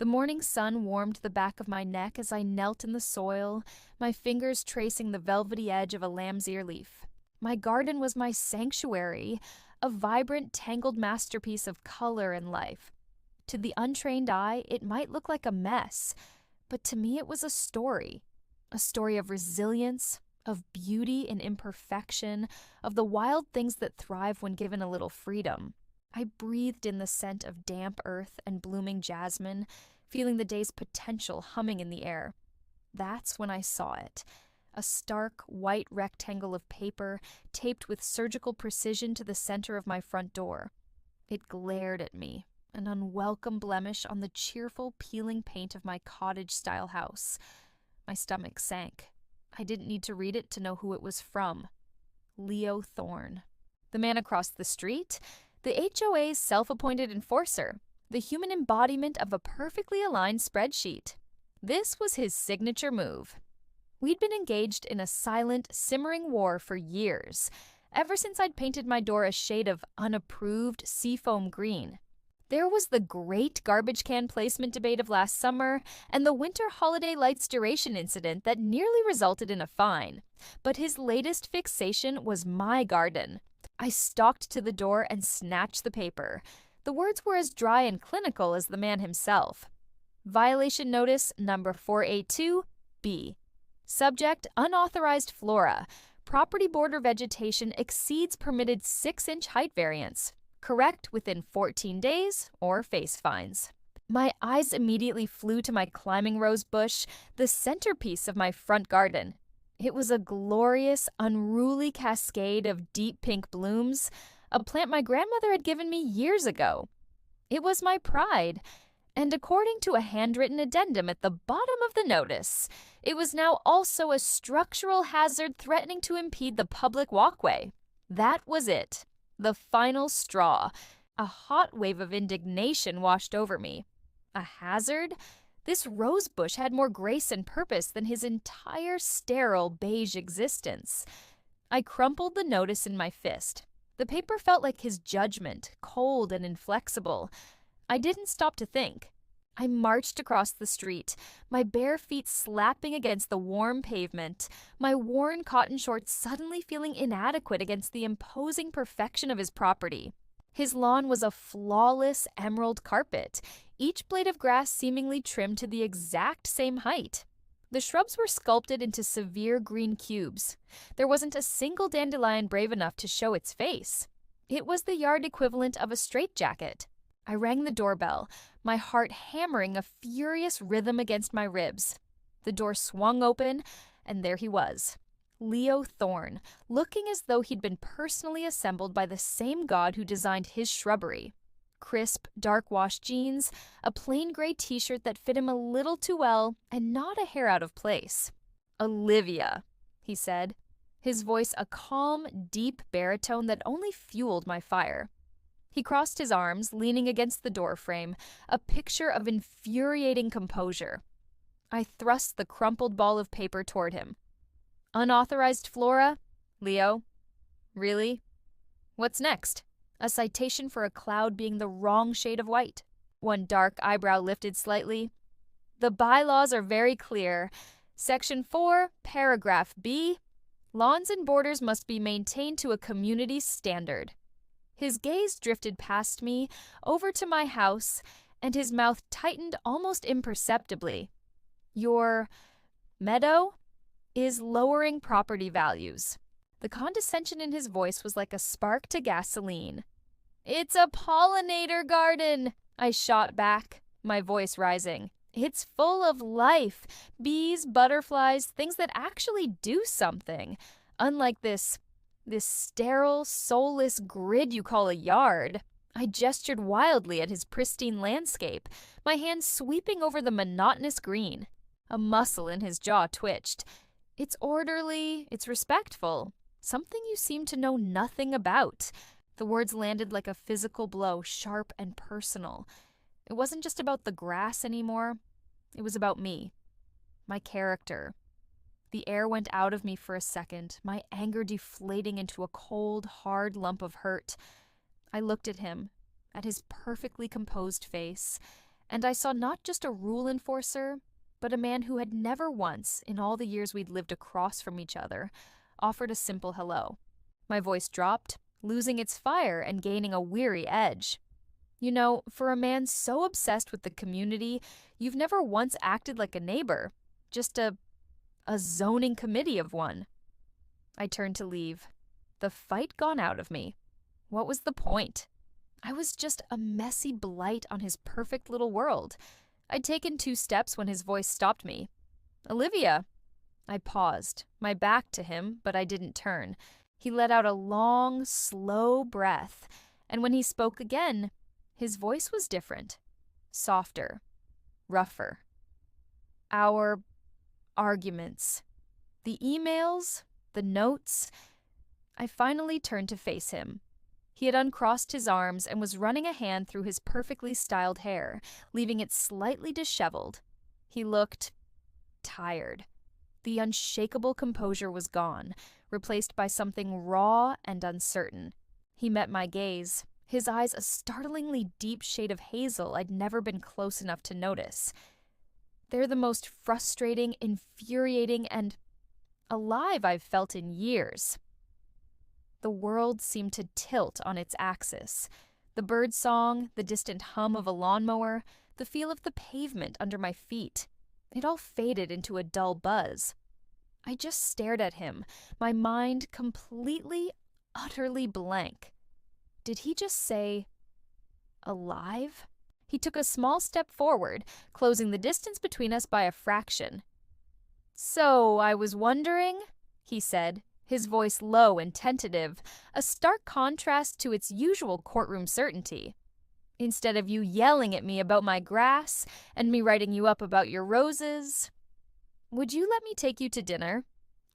The morning sun warmed the back of my neck as I knelt in the soil, my fingers tracing the velvety edge of a lamb's ear leaf. My garden was my sanctuary, a vibrant, tangled masterpiece of color and life. To the untrained eye, it might look like a mess, but to me it was a story of resilience, of beauty and imperfection, of the wild things that thrive when given a little freedom. I breathed in the scent of damp earth and blooming jasmine, feeling the day's potential humming in the air. That's when I saw it. A stark, white rectangle of paper taped with surgical precision to the center of my front door. It glared at me, an unwelcome blemish on the cheerful, peeling paint of my cottage-style house. My stomach sank. I didn't need to read it to know who it was from. Leo Thorne. The man across the street? The HOA's self-appointed enforcer, the human embodiment of a perfectly aligned spreadsheet. This was his signature move. We'd been engaged in a silent, simmering war for years, ever since I'd painted my door a shade of unapproved seafoam green. There was the great garbage can placement debate of last summer and the winter holiday lights duration incident that nearly resulted in a fine. But his latest fixation was my garden. I stalked to the door and snatched the paper. The words were as dry and clinical as the man himself. Violation notice number 482B. Subject, unauthorized flora. Property border vegetation exceeds permitted 6-inch height variance. Correct within 14 days or face fines. My eyes immediately flew to my climbing rose bush, the centerpiece of my front garden. It was a glorious, unruly cascade of deep pink blooms, a plant my grandmother had given me years ago. It was my pride, and according to a handwritten addendum at the bottom of the notice, it was now also a structural hazard threatening to impede the public walkway. That was it. The final straw. A hot wave of indignation washed over me. A hazard? This rose bush had more grace and purpose than his entire sterile beige existence. I crumpled the notice in my fist. The paper felt like his judgment, cold and inflexible. I didn't stop to think. I marched across the street, my bare feet slapping against the warm pavement, my worn cotton shorts suddenly feeling inadequate against the imposing perfection of his property. His lawn was a flawless emerald carpet, each blade of grass seemingly trimmed to the exact same height. The shrubs were sculpted into severe green cubes. There wasn't a single dandelion brave enough to show its face. It was the yard equivalent of a straitjacket. I rang the doorbell, my heart hammering a furious rhythm against my ribs. The door swung open, and there he was. Leo Thorne, looking as though he'd been personally assembled by the same god who designed his shrubbery. Crisp, dark-washed jeans, a plain gray t-shirt that fit him a little too well, and not a hair out of place. "Olivia," he said, his voice a calm, deep baritone that only fueled my fire. He crossed his arms, leaning against the doorframe, a picture of infuriating composure. I thrust the crumpled ball of paper toward him. "Unauthorized flora? Leo? Really? What's next? A citation for a cloud being the wrong shade of white." One dark eyebrow lifted slightly. "The bylaws are very clear. Section 4, paragraph B. Lawns and borders must be maintained to a community standard." His gaze drifted past me, over to my house, and his mouth tightened almost imperceptibly. "Your meadow is lowering property values." The condescension in his voice was like a spark to gasoline. "It's a pollinator garden," I shot back, my voice rising. "It's full of life, bees, butterflies, things that actually do something, unlike this sterile, soulless grid you call a yard." I gestured wildly at his pristine landscape, my hands sweeping over the monotonous green. A muscle in his jaw twitched. "It's orderly, it's respectful, something you seem to know nothing about." The words landed like a physical blow, sharp and personal. It wasn't just about the grass anymore. It was about me, my character. The air went out of me for a second, my anger deflating into a cold, hard lump of hurt. I looked at him, at his perfectly composed face, and I saw not just a rule enforcer, but a man who had never once, in all the years we'd lived across from each other, offered a simple hello. My voice dropped, losing its fire and gaining a weary edge. You know, for a man so obsessed with the community, you've never once acted like a neighbor, just a zoning committee of one. I turned to leave. The fight gone out of me. What was the point? I was just a messy blight on his perfect little world. I'd taken 2 steps when his voice stopped me. "Olivia." I paused, my back to him, but I didn't turn. He let out a long, slow breath, and when he spoke again, his voice was different, softer, rougher. Our arguments, the emails, the notes. I finally turned to face him. He had uncrossed his arms and was running a hand through his perfectly styled hair, leaving it slightly disheveled. He looked tired. The unshakable composure was gone, replaced by something raw and uncertain. He met my gaze, his eyes a startlingly deep shade of hazel I'd never been close enough to notice. They're the most frustrating, infuriating, and alive I've felt in years. The world seemed to tilt on its axis. The bird song, the distant hum of a lawnmower, the feel of the pavement under my feet. It all faded into a dull buzz. I just stared at him, my mind completely, utterly blank. Did he just say, alive? He took a small step forward, closing the distance between us by a fraction. "So, I was wondering," he said, his voice low and tentative, a stark contrast to its usual courtroom certainty. "Instead of you yelling at me about my grass and me writing you up about your roses, would you let me take you to dinner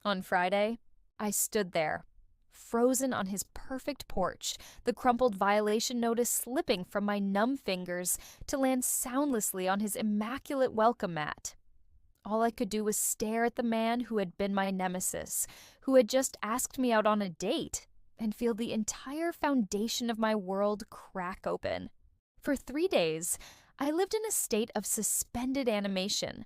on Friday?" I stood there, frozen on his perfect porch, the crumpled violation notice slipping from my numb fingers to land soundlessly on his immaculate welcome mat. All I could do was stare at the man who had been my nemesis, who had just asked me out on a date, and feel the entire foundation of my world crack open. For 3 days, I lived in a state of suspended animation.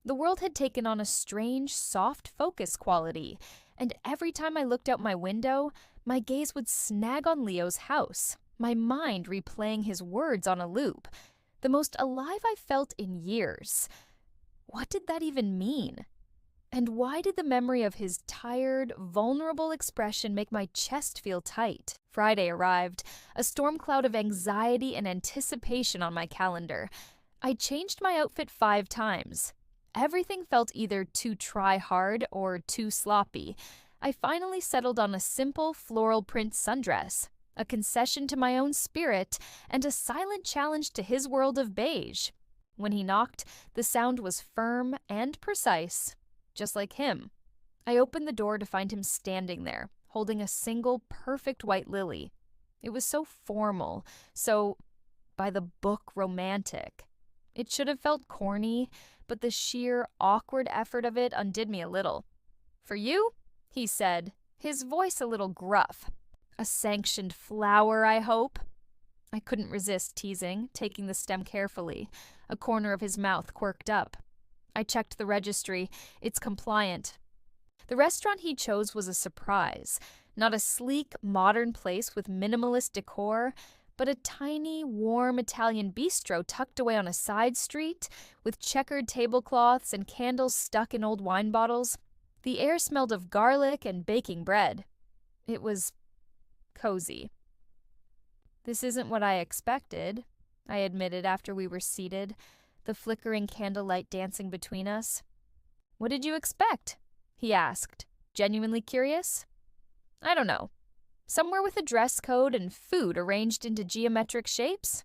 The world had taken on a strange, soft focus quality, and every time I looked out my window, my gaze would snag on Leo's house, my mind replaying his words on a loop. The most alive I felt in years. What did that even mean? And why did the memory of his tired, vulnerable expression make my chest feel tight? Friday arrived, a storm cloud of anxiety and anticipation on my calendar. I changed my outfit 5 times. Everything felt either too try-hard or too sloppy. I finally settled on a simple floral print sundress, a concession to my own spirit, and a silent challenge to his world of beige. When he knocked, the sound was firm and precise, just like him. I opened the door to find him standing there, holding a single perfect white lily. It was so formal, so by-the-book romantic. It should have felt corny, but the sheer, awkward effort of it undid me a little. "For you?" he said, his voice a little gruff. "A sanctioned flower, I hope?" I couldn't resist teasing, taking the stem carefully. A corner of his mouth quirked up. I checked the registry. It's compliant. The restaurant he chose was a surprise. Not a sleek, modern place with minimalist decor, but a tiny, warm Italian bistro tucked away on a side street, with checkered tablecloths and candles stuck in old wine bottles. The air smelled of garlic and baking bread. It was cozy. "This isn't what I expected," I admitted after we were seated, the flickering candlelight dancing between us. "What did you expect?" he asked, genuinely curious. "I don't know. Somewhere with a dress code and food arranged into geometric shapes?"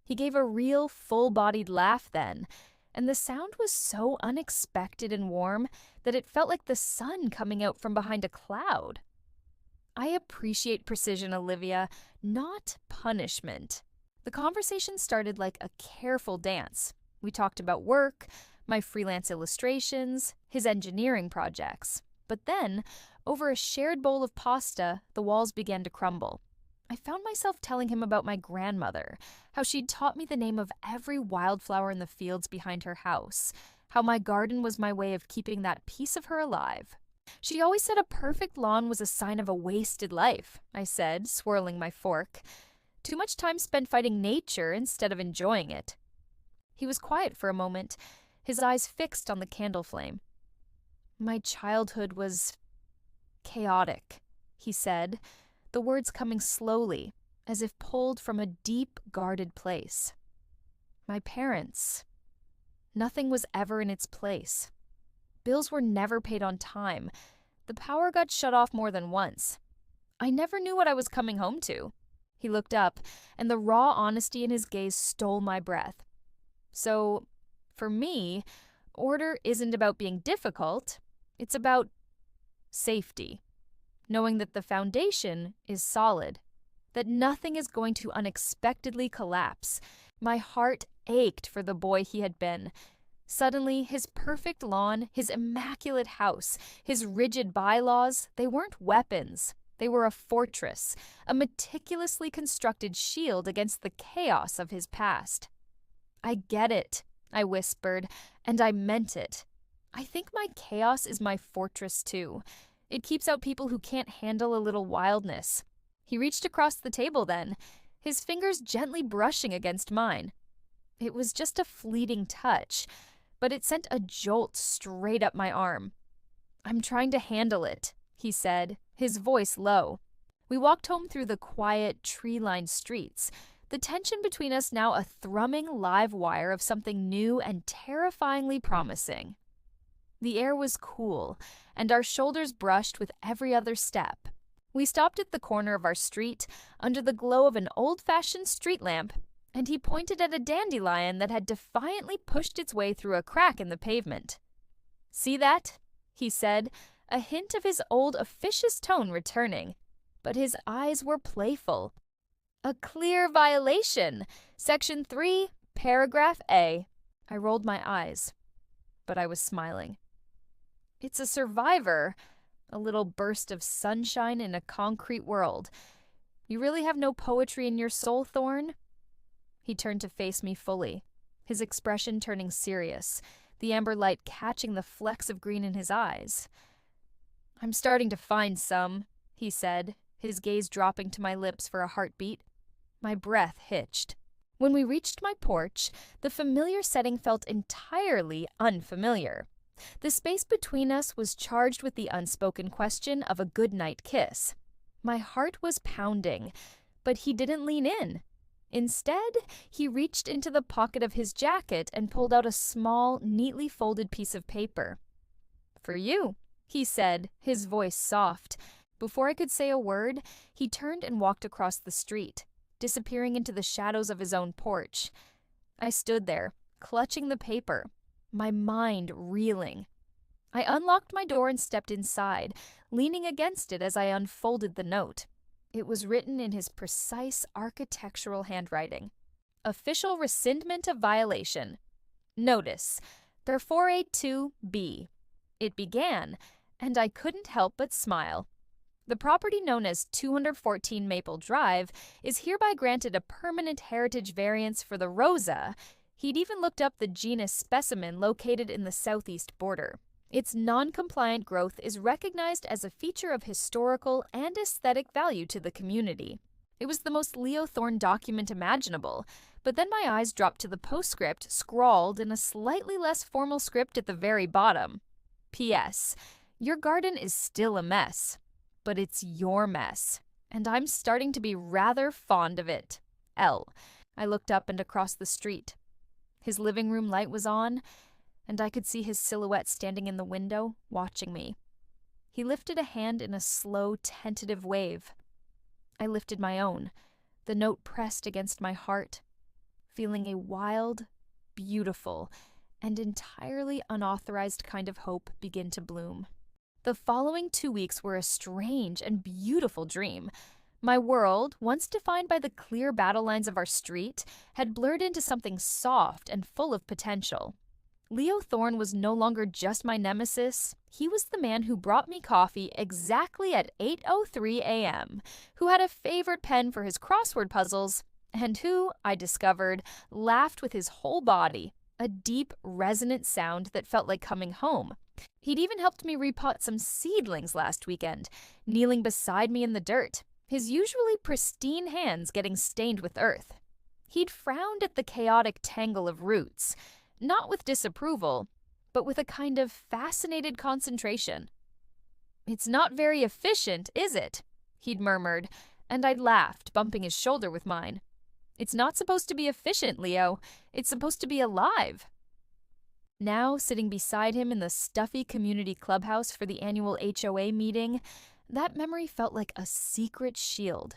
He gave a real, full-bodied laugh then, and the sound was so unexpected and warm that it felt like the sun coming out from behind a cloud. I appreciate precision, Olivia, not punishment. The conversation started like a careful dance. We talked about work, my freelance illustrations, his engineering projects. But then, over a shared bowl of pasta, the walls began to crumble. I found myself telling him about my grandmother, how she'd taught me the name of every wildflower in the fields behind her house, how my garden was my way of keeping that piece of her alive. She always said a perfect lawn was a sign of a wasted life, I said, swirling my fork. Too much time spent fighting nature instead of enjoying it. He was quiet for a moment, his eyes fixed on the candle flame. My childhood was chaotic, he said, the words coming slowly, as if pulled from a deep, guarded place. My parents. Nothing was ever in its place. Bills were never paid on time. The power got shut off more than once. I never knew what I was coming home to. He looked up, and the raw honesty in his gaze stole my breath. So, for me, order isn't about being difficult. It's about safety. Knowing that the foundation is solid, that nothing is going to unexpectedly collapse. My heart ached for the boy he had been. Suddenly, his perfect lawn, his immaculate house, his rigid bylaws, they weren't weapons. They were a fortress, a meticulously constructed shield against the chaos of his past. I get it, I whispered, and I meant it. I think my chaos is my fortress too. It keeps out people who can't handle a little wildness. He reached across the table then, his fingers gently brushing against mine. It was just a fleeting touch, but it sent a jolt straight up my arm. I'm trying to handle it, he said, his voice low. We walked home through the quiet, tree-lined streets, the tension between us now a thrumming live wire of something new and terrifyingly promising. The air was cool, and our shoulders brushed with every other step. We stopped at the corner of our street, under the glow of an old-fashioned street lamp, and he pointed at a dandelion that had defiantly pushed its way through a crack in the pavement. "See that?" he said, a hint of his old officious tone returning, but his eyes were playful. "A clear violation! Section 3, paragraph A." I rolled my eyes, but I was smiling. "It's a survivor, a little burst of sunshine in a concrete world. You really have no poetry in your soul, Thorn?" He turned to face me fully, his expression turning serious, the amber light catching the flecks of green in his eyes. "I'm starting to find some," he said, his gaze dropping to my lips for a heartbeat. My breath hitched. When we reached my porch, the familiar setting felt entirely unfamiliar. The space between us was charged with the unspoken question of a goodnight kiss. My heart was pounding, but he didn't lean in. Instead, he reached into the pocket of his jacket and pulled out a small, neatly folded piece of paper. "For you," he said, his voice soft. Before I could say a word, he turned and walked across the street, disappearing into the shadows of his own porch. I stood there, clutching the paper, my mind reeling. I unlocked my door and stepped inside, leaning against it as I unfolded the note. It was written in his precise architectural handwriting. "Official rescindment of violation. Notice, 482B." It began, and I couldn't help but smile. "The property known as 214 Maple Drive is hereby granted a permanent heritage variance for the Rosa." He'd even looked up the genus specimen located in the southeast border. "Its non-compliant growth is recognized as a feature of historical and aesthetic value to the community." It was the most Leo Thorne document imaginable, but then my eyes dropped to the postscript scrawled in a slightly less formal script at the very bottom. "P.S. Your garden is still a mess, but it's your mess, and I'm starting to be rather fond of it. L." I looked up and across the street. His living room light was on, and I could see his silhouette standing in the window, watching me. He lifted a hand in a slow, tentative wave. I lifted my own, the note pressed against my heart, feeling a wild, beautiful, and entirely unauthorized kind of hope begin to bloom. The following 2 weeks were a strange and beautiful dream. My world, once defined by the clear battle lines of our street, had blurred into something soft and full of potential. Leo Thorne was no longer just my nemesis. He was the man who brought me coffee exactly at 8:03 a.m., who had a favorite pen for his crossword puzzles, and who, I discovered, laughed with his whole body, a deep, resonant sound that felt like coming home. He'd even helped me repot some seedlings last weekend, kneeling beside me in the dirt, his usually pristine hands getting stained with earth. He'd frowned at the chaotic tangle of roots, not with disapproval, but with a kind of fascinated concentration. "It's not very efficient, is it?" he'd murmured, and I'd laughed, bumping his shoulder with mine. "It's not supposed to be efficient, Leo. It's supposed to be alive." Now, sitting beside him in the stuffy community clubhouse for the annual HOA meeting, that memory felt like a secret shield.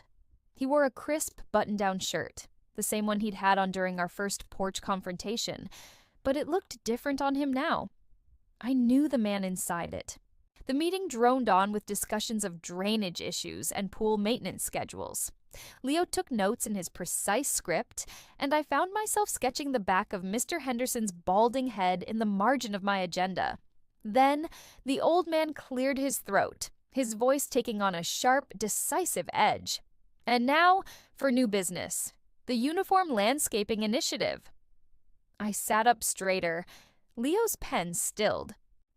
He wore a crisp button-down shirt, the same one he'd had on during our first porch confrontation, but it looked different on him now. I knew the man inside it. The meeting droned on with discussions of drainage issues and pool maintenance schedules. Leo took notes in his precise script, and I found myself sketching the back of Mr. Henderson's balding head in the margin of my agenda. Then, the old man cleared his throat, his voice taking on a sharp, decisive edge. "And now, for new business. The Uniform Landscaping Initiative." I sat up straighter. Leo's pen stilled.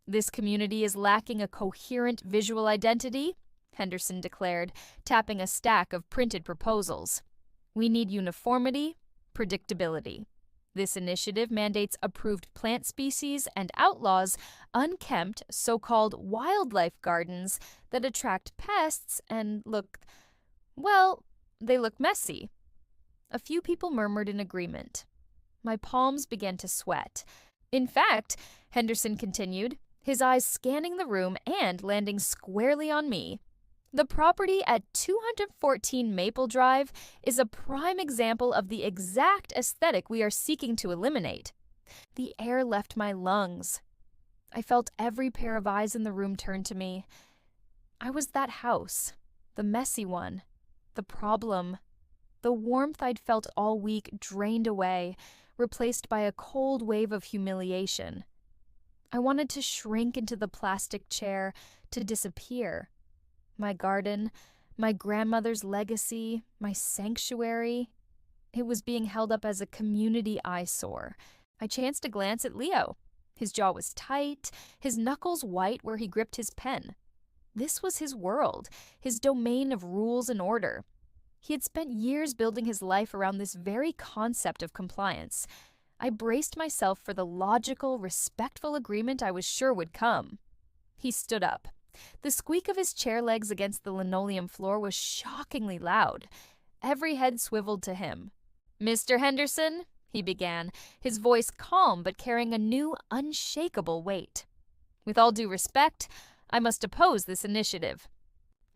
"This community is lacking a coherent visual identity," Henderson declared, tapping a stack of printed proposals. "We need uniformity, predictability. This initiative mandates approved plant species and outlaws unkempt, so-called wildlife gardens that attract pests and they look messy." A few people murmured in agreement. My palms began to sweat. "In fact," Henderson continued, his eyes scanning the room and landing squarely on me, "the property at 214 Maple Drive is a prime example of the exact aesthetic we are seeking to eliminate." The air left my lungs. I felt every pair of eyes in the room turn to me. I was that house, the messy one, the problem. The warmth I'd felt all week drained away, replaced by a cold wave of humiliation. I wanted to shrink into the plastic chair, to disappear. My garden, my grandmother's legacy, my sanctuary. It was being held up as a community eyesore. I chanced a glance at Leo. His jaw was tight, his knuckles white where he gripped his pen. This was his world, his domain of rules and order. He had spent years building his life around this very concept of compliance. I braced myself for the logical, respectful agreement I was sure would come. He stood up. The squeak of his chair legs against the linoleum floor was shockingly loud. Every head swiveled to him. "Mr. Henderson," he began, his voice calm but carrying a new, unshakable weight. "With all due respect, I must oppose this initiative."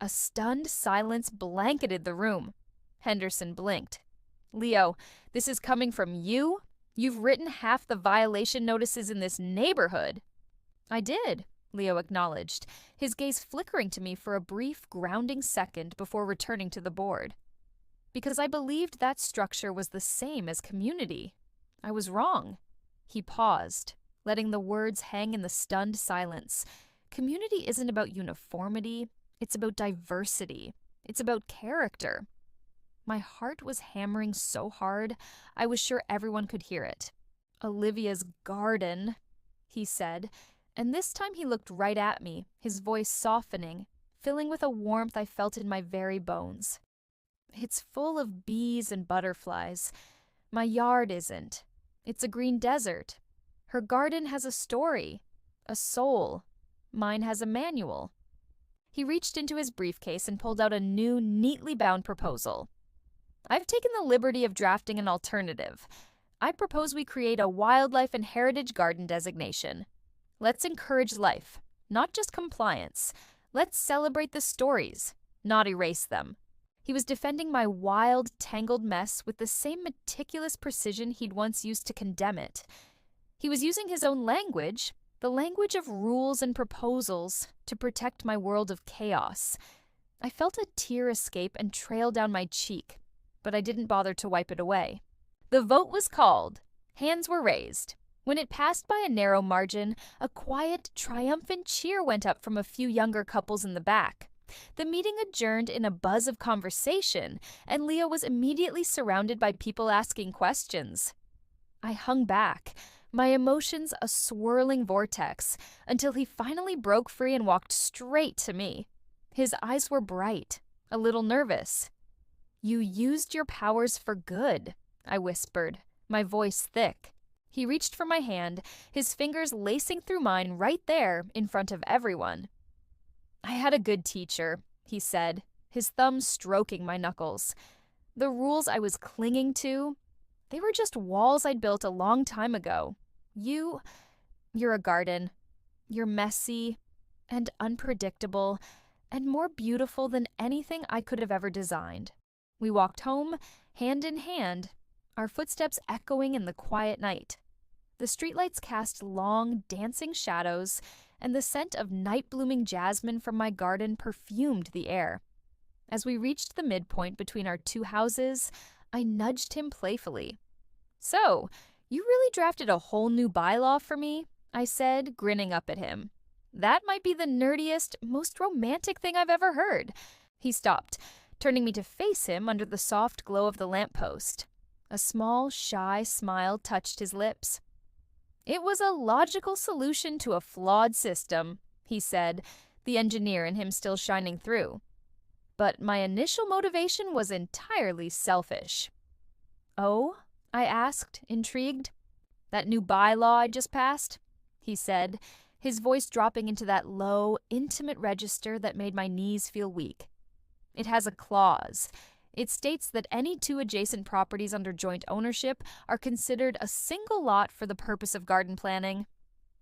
A stunned silence blanketed the room. Henderson blinked. "Leo, this is coming from you? You've written half the violation notices in this neighborhood." "I did," Leo acknowledged, his gaze flickering to me for a brief, grounding second before returning to the board. "Because I believed that structure was the same as community. I was wrong." He paused, letting the words hang in the stunned silence. Community isn't about uniformity. It's about diversity. It's about character. My heart was hammering so hard, I was sure everyone could hear it. "Olivia's garden," he said, and this time he looked right at me, his voice softening, filling with a warmth I felt in my very bones. "It's full of bees and butterflies. My yard isn't. It's a green desert. Her garden has a story, a soul. Mine has a manual." He reached into his briefcase and pulled out a new, neatly bound proposal. "I've taken the liberty of drafting an alternative. I propose we create a wildlife and heritage garden designation. Let's encourage life, not just compliance. Let's celebrate the stories, not erase them." He was defending my wild, tangled mess with the same meticulous precision he'd once used to condemn it. He was using his own language, the language of rules and proposals, to protect my world of chaos. I felt a tear escape and trail down my cheek, but I didn't bother to wipe it away. The vote was called. Hands were raised. When it passed by a narrow margin, a quiet, triumphant cheer went up from a few younger couples in the back. The meeting adjourned in a buzz of conversation, and Leo was immediately surrounded by people asking questions. I hung back, my emotions a swirling vortex, until he finally broke free and walked straight to me. His eyes were bright, a little nervous. "You used your powers for good," I whispered, my voice thick. He reached for my hand, his fingers lacing through mine right there in front of everyone. "I had a good teacher," he said, his thumb stroking my knuckles. The rules I was clinging to, they were just walls I'd built a long time ago. You're a garden. You're messy and unpredictable and more beautiful than anything I could have ever designed. We walked home, hand in hand, our footsteps echoing in the quiet night. The streetlights cast long, dancing shadows, and the scent of night-blooming jasmine from my garden perfumed the air. As we reached the midpoint between our two houses, I nudged him playfully. "So, you really drafted a whole new bylaw for me?" I said, grinning up at him. "That might be the nerdiest, most romantic thing I've ever heard." He stopped, turning me to face him under the soft glow of the lamppost. A small, shy smile touched his lips. "It was a logical solution to a flawed system," he said, the engineer in him still shining through. "But my initial motivation was entirely selfish." "Oh?" I asked, intrigued. "That new bylaw I just passed?" he said, his voice dropping into that low, intimate register that made my knees feel weak. "It has a clause. It states that any two adjacent properties under joint ownership are considered a single lot for the purpose of garden planning."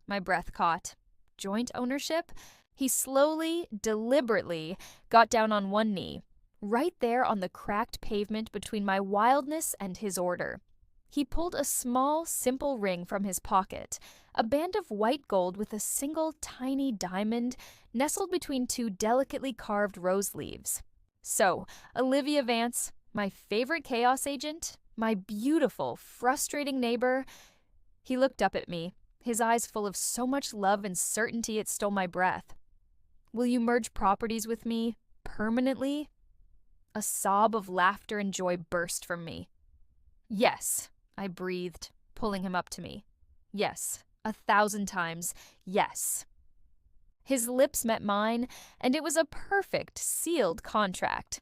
My breath caught. Joint ownership? He slowly, deliberately got down on one knee, right there on the cracked pavement between my wildness and his order. He pulled a small, simple ring from his pocket, a band of white gold with a single tiny diamond nestled between two delicately carved rose leaves. "So, Olivia Vance, my favorite chaos agent, my beautiful, frustrating neighbor," he looked up at me, his eyes full of so much love and certainty it stole my breath. "Will you merge properties with me, permanently?" A sob of laughter and joy burst from me. "Yes," I breathed, pulling him up to me. "Yes, 1,000 times, yes." His lips met mine, and it was a perfect, sealed contract.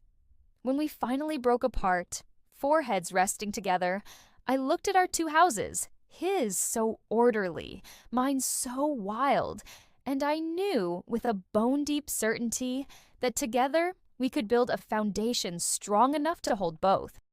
When we finally broke apart, foreheads resting together, I looked at our two houses, his so orderly, mine so wild, and I knew with a bone-deep certainty that together we could build a foundation strong enough to hold both.